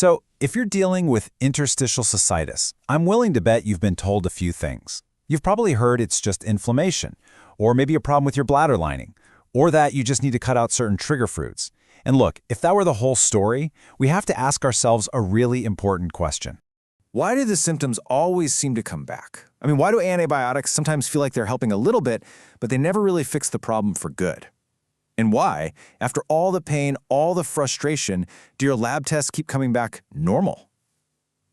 So, if you're dealing with interstitial cystitis, I'm willing to bet you've been told a few things. You've probably heard it's just inflammation, or maybe a problem with your bladder lining, or that you just need to cut out certain trigger foods. And look, if that were the whole story, we have to ask ourselves a really important question. Why do the symptoms always seem to come back? I mean, why do antibiotics sometimes feel like they're helping a little bit, but they never really fix the problem for good? And why, after all the pain, all the frustration, do your lab tests keep coming back normal?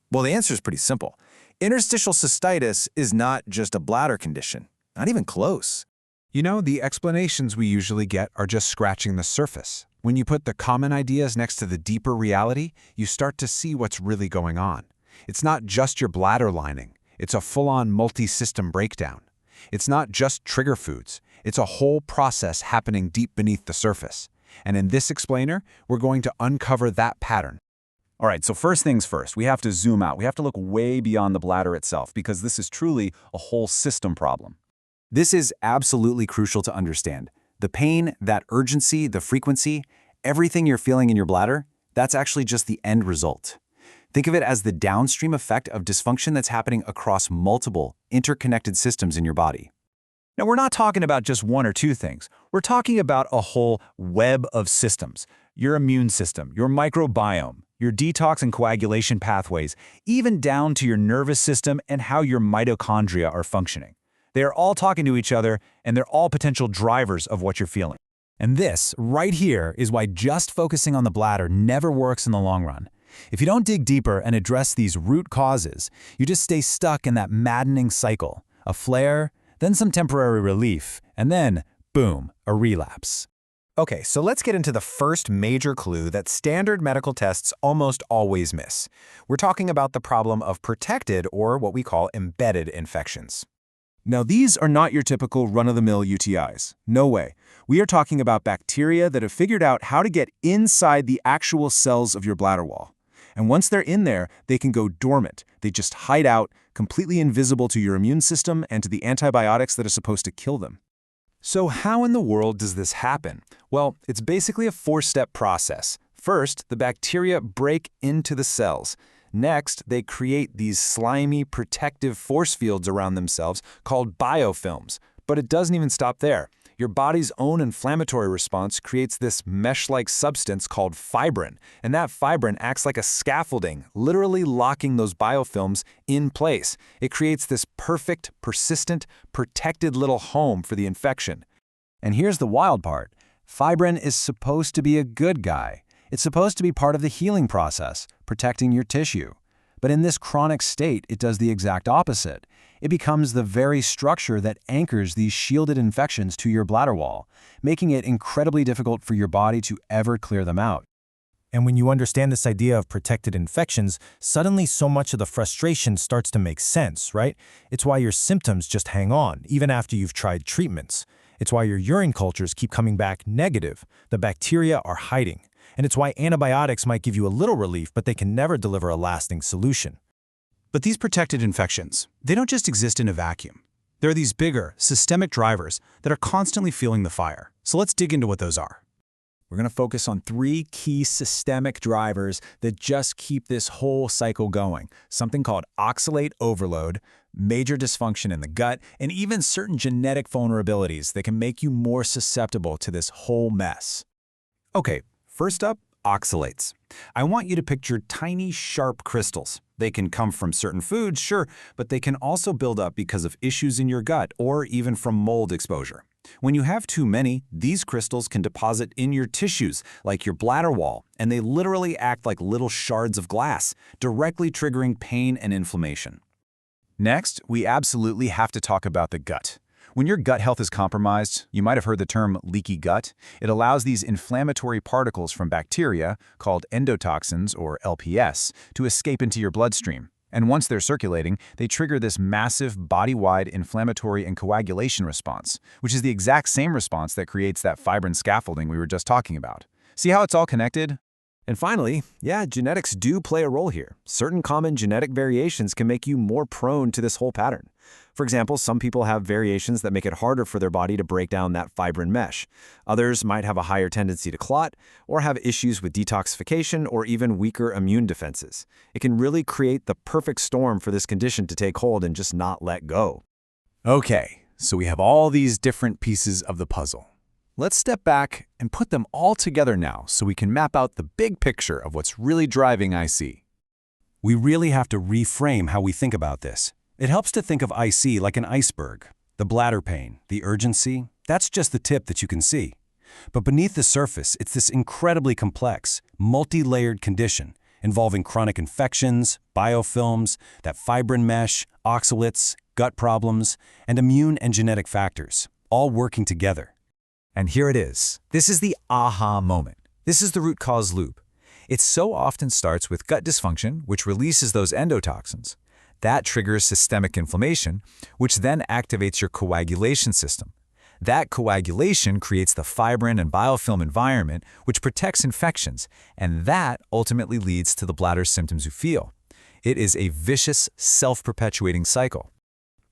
Well, the answer is pretty simple. Interstitial cystitis is not just a bladder condition, not even close. You know, the explanations we usually get are just scratching the surface. When you put the common ideas next to the deeper reality, you start to see what's really going on. It's not just your bladder lining. It's a full-on multi-system breakdown. It's not just trigger foods. It's a whole process happening deep beneath the surface. And in this explainer, we're going to uncover that pattern. All right, so first things first, we have to zoom out. We have to look way beyond the bladder itself because this is truly a whole system problem. This is absolutely crucial to understand. The pain, that urgency, the frequency, everything you're feeling in your bladder, that's actually just the end result. Think of it as the downstream effect of dysfunction that's happening across multiple, interconnected systems in your body. Now, we're not talking about just one or two things. We're talking about a whole web of systems. Your immune system, your microbiome, your detox and coagulation pathways, even down to your nervous system and how your mitochondria are functioning. They are all talking to each other, and they're all potential drivers of what you're feeling. And this, right here, is why just focusing on the bladder never works in the long run. If you don't dig deeper and address these root causes, you just stay stuck in that maddening cycle. A flare, then some temporary relief, and then, boom, a relapse. Okay, so let's get into the first major clue that standard medical tests almost always miss. We're talking about the problem of protected, or what we call embedded, infections. Now, these are not your typical run-of-the-mill UTIs. No way. We are talking about bacteria that have figured out how to get inside the actual cells of your bladder wall. And once they're in there, they can go dormant. They just hide out, completely invisible to your immune system and to the antibiotics that are supposed to kill them. So how in the world does this happen? Well, it's basically a four-step process. First, the bacteria break into the cells. Next, they create these slimy, protective force fields around themselves called biofilms. But it doesn't even stop there. Your body's own inflammatory response creates this mesh-like substance called fibrin, and that fibrin acts like a scaffolding, literally locking those biofilms in place. It creates this perfect, persistent, protected little home for the infection. And here's the wild part. Fibrin is supposed to be a good guy. It's supposed to be part of the healing process, protecting your tissue. But in this chronic state, it does the exact opposite. It becomes the very structure that anchors these shielded infections to your bladder wall, making it incredibly difficult for your body to ever clear them out. And when you understand this idea of protected infections, suddenly so much of the frustration starts to make sense, right? It's why your symptoms just hang on, even after you've tried treatments. It's why your urine cultures keep coming back negative. The bacteria are hiding. And it's why antibiotics might give you a little relief, but they can never deliver a lasting solution. But these protected infections, they don't just exist in a vacuum. There are these bigger, systemic drivers that are constantly fueling the fire. So let's dig into what those are. We're going to focus on three key systemic drivers that just keep this whole cycle going. Something called oxalate overload, major dysfunction in the gut, and even certain genetic vulnerabilities that can make you more susceptible to this whole mess. Okay, first up, oxalates. I want you to picture tiny, sharp crystals. They can come from certain foods, sure, but they can also build up because of issues in your gut or even from mold exposure. When you have too many, these crystals can deposit in your tissues, like your bladder wall, and they literally act like little shards of glass, directly triggering pain and inflammation. Next, we absolutely have to talk about the gut. When your gut health is compromised, you might have heard the term leaky gut. It allows these inflammatory particles from bacteria, called endotoxins or LPS, to escape into your bloodstream. And once they're circulating, they trigger this massive body-wide inflammatory and coagulation response, which is the exact same response that creates that fibrin scaffolding we were just talking about. See how it's all connected? And finally, yeah, genetics do play a role here. Certain common genetic variations can make you more prone to this whole pattern. For example, some people have variations that make it harder for their body to break down that fibrin mesh. Others might have a higher tendency to clot, or have issues with detoxification, or even weaker immune defenses. It can really create the perfect storm for this condition to take hold and just not let go. Okay, so we have all these different pieces of the puzzle. Let's step back and put them all together now so we can map out the big picture of what's really driving IC. We really have to reframe how we think about this. It helps to think of IC like an iceberg. The bladder pain, the urgency, that's just the tip that you can see. But beneath the surface, it's this incredibly complex, multi-layered condition involving chronic infections, biofilms, that fibrin mesh, oxalates, gut problems, and immune and genetic factors, all working together. And here it is. This is the aha moment. This is the root cause loop. It so often starts with gut dysfunction, which releases those endotoxins. That triggers systemic inflammation, which then activates your coagulation system. That coagulation creates the fibrin and biofilm environment, which protects infections, and that ultimately leads to the bladder symptoms you feel. It is a vicious, self-perpetuating cycle.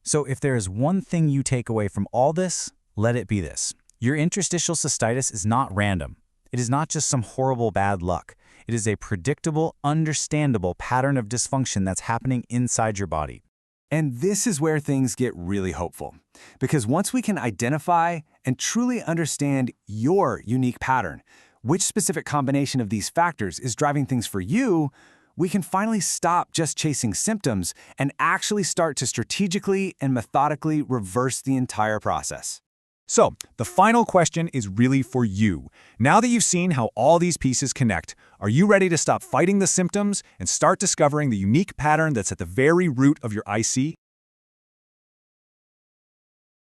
So if there is one thing you take away from all this, let it be this. Your interstitial cystitis is not random. It is not just some horrible bad luck. It is a predictable, understandable pattern of dysfunction that's happening inside your body. And this is where things get really hopeful. Because once we can identify and truly understand your unique pattern, which specific combination of these factors is driving things for you, we can finally stop just chasing symptoms and actually start to strategically and methodically reverse the entire process. So, the final question is really for you. Now that you've seen how all these pieces connect, are you ready to stop fighting the symptoms and start discovering the unique pattern that's at the very root of your IC?